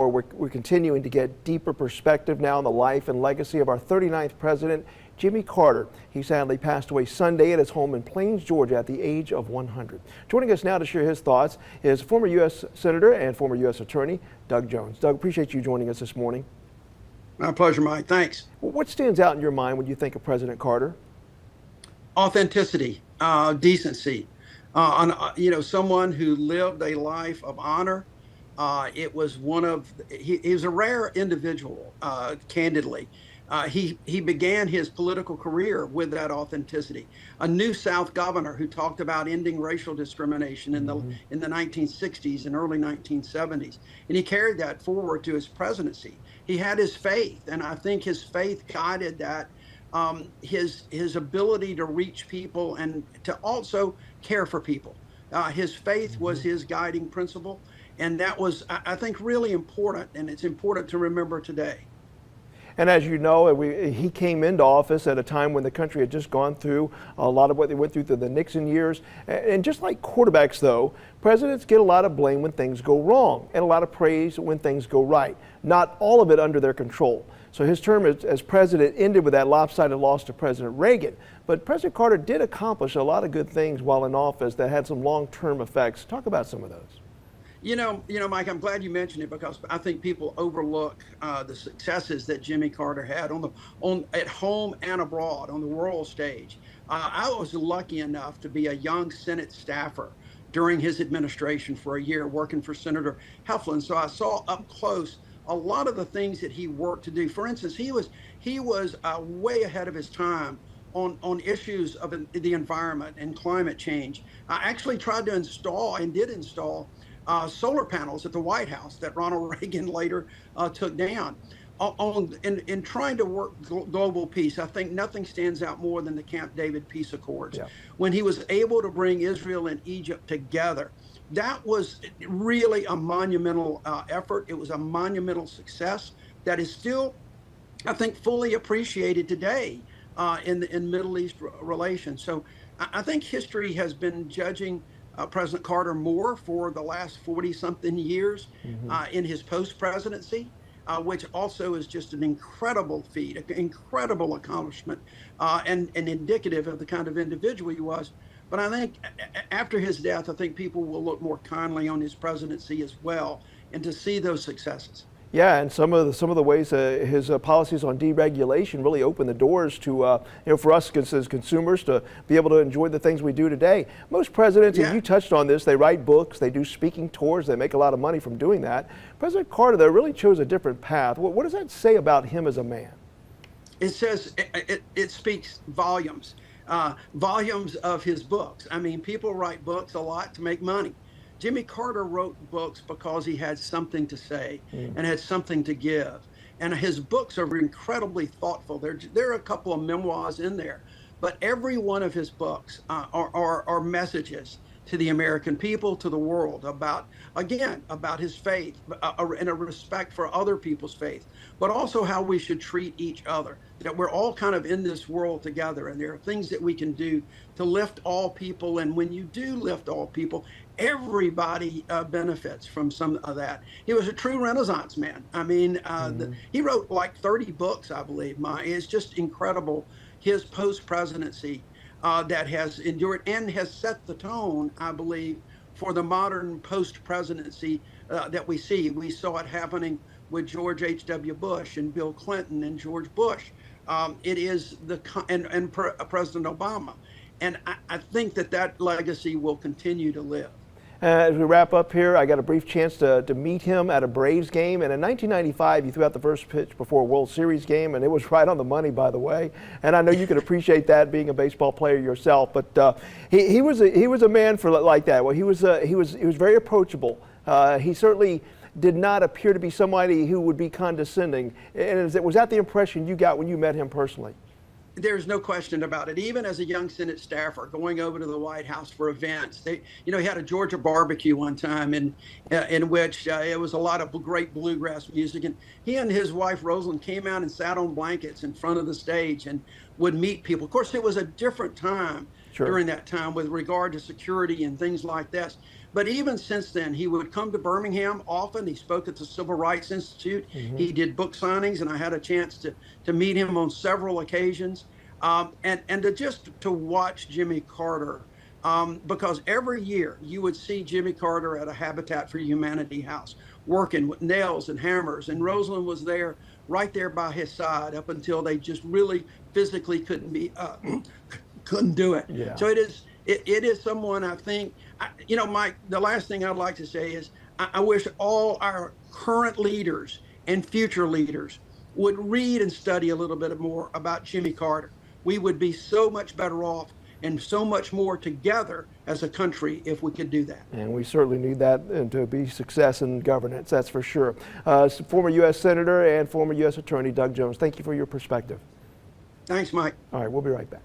where we're continuing to get deeper perspective now on the life and legacy of our 39th president, Jimmy Carter. He sadly passed away Sunday at his home in Plains, Georgia at the age of 100. Joining us now to share his thoughts is former U.S. Senator and former U.S. Attorney Doug Jones. Doug, appreciate you joining us this morning. My pleasure, Mike. Thanks. What stands out in your mind when you think of President Carter? Authenticity, decency, someone who lived a life of honor. He was a rare individual, candidly. He began his political career with that authenticity. A New South governor who talked about ending racial discrimination in the 1960s and early 1970s, and he carried that forward to his presidency. He had his faith, and I think his faith guided that. His ability to reach people and to also care for people. His faith was his guiding principle, and that was, I think, really important, and it's important to remember today. And as you know, he came into office at a time when the country had just gone through a lot of what they went through the Nixon years. And just like quarterbacks, though, presidents get a lot of blame when things go wrong and a lot of praise when things go right. Not all of it under their control. So his term as president ended with that lopsided loss to President Reagan. But President Carter did accomplish a lot of good things while in office that had some long-term effects. Talk about some of those. Mike, I'm glad you mentioned it because I think people overlook the successes that Jimmy Carter had at home and abroad on the world stage. I was lucky enough to be a young Senate staffer during his administration for a year, working for Senator Heflin. So I saw up close a lot of the things that he worked to do. For instance, he was way ahead of his time on issues of the environment and climate change. I actually tried to install and did install solar panels at the White House that Ronald Reagan later took down. In trying to work global peace, I think nothing stands out more than the Camp David peace accords. Yeah. When he was able to bring Israel and Egypt together, that was really a monumental effort. It was a monumental success that is still, I think, fully appreciated today in Middle East relations. So I think history has been judging President Carter more for the last 40-something years in his post-presidency, which also is just an incredible feat, an incredible accomplishment, and indicative of the kind of individual he was. But I think after his death, I think people will look more kindly on his presidency as well, and to see those successes. Yeah, and some of the ways his policies on deregulation really opened the doors to for us as consumers to be able to enjoy the things we do today. Most presidents, and you touched on this, they write books, they do speaking tours, they make a lot of money from doing that. President Carter, though, really chose a different path. What does that say about him as a man? It says it speaks volumes. Volumes of his books. I mean, people write books a lot to make money. Jimmy Carter wrote books because he had something to say and had something to give. And his books are incredibly thoughtful. There are a couple of memoirs in there, but every one of his books are messages to the American people, to the world, about his faith and a respect for other people's faith, but also how we should treat each other, that we're all kind of in this world together, and there are things that we can do to lift all people. And when you do lift all people, everybody benefits from some of that. He was a true Renaissance man. I mean, he wrote like 30 books, I believe. It's just incredible, his post-presidency that has endured and has set the tone, I believe, for the modern post-presidency that we see. We saw it happening with George H.W. Bush and Bill Clinton and George Bush. It is President Obama. And I think that legacy will continue to live. As we wrap up here, I got a brief chance to meet him at a Braves game. And in 1995, he threw out the first pitch before a World Series game, and it was right on the money, by the way. And I know you can appreciate that, being a baseball player yourself. But he was a man for like that. Well, he was very approachable. He certainly did not appear to be somebody who would be condescending. And was that the impression you got when you met him personally? There's no question about it. Even as a young Senate staffer going over to the White House for events, he had a Georgia barbecue one time in which it was a lot of great bluegrass music. And he and his wife, Rosalind, came out and sat on blankets in front of the stage and would meet people. Of course, it was a different time during that time with regard to security and things like this. But even since then, he would come to Birmingham often. He spoke at the Civil Rights Institute. He did book signings, and I had a chance to meet him on several occasions. And to watch Jimmy Carter, because every year you would see Jimmy Carter at a Habitat for Humanity house working with nails and hammers, and Rosalind was there, right there by his side, up until they just really physically couldn't do it. Yeah. So it is someone, I think, Mike, the last thing I'd like to say is I wish all our current leaders and future leaders would read and study a little bit more about Jimmy Carter. We would be so much better off and so much more together as a country if we could do that. And we certainly need that to be success in governance, that's for sure. Former U.S. Senator and former U.S. Attorney Doug Jones, thank you for your perspective. Thanks, Mike. All right, we'll be right back.